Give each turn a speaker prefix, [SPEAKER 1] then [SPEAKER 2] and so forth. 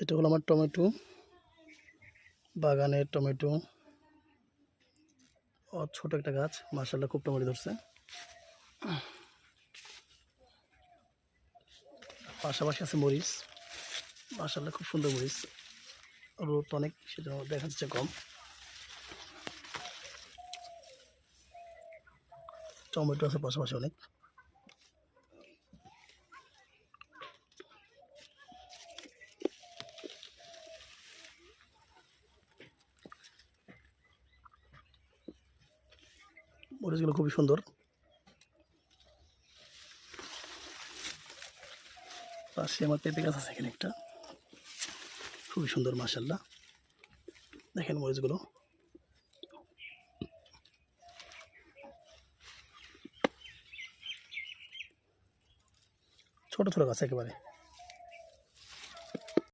[SPEAKER 1] এটা হলো আমার টমেটো, বাগানের টমেটো। ছোট একটা গাছ, মাশাআল্লাহ খুব টমেটো ধরছে। পাশাপাশি আছে মরিচ, মাশাআল্লাহ খুব সুন্দর মরিচ। রোদ অনেক, সেজন্য দেখা যাচ্ছে কম। টমেটো আছে পাশাপাশি অনেক। মরিচগুলো খুবই সুন্দর। পাশে আমার পেঁপে গাছ আছে এখানে একটা, খুবই সুন্দর মাশাআল্লাহ। দেখেন মরিচগুলো। ছোট ছোট গাছ একেবারে।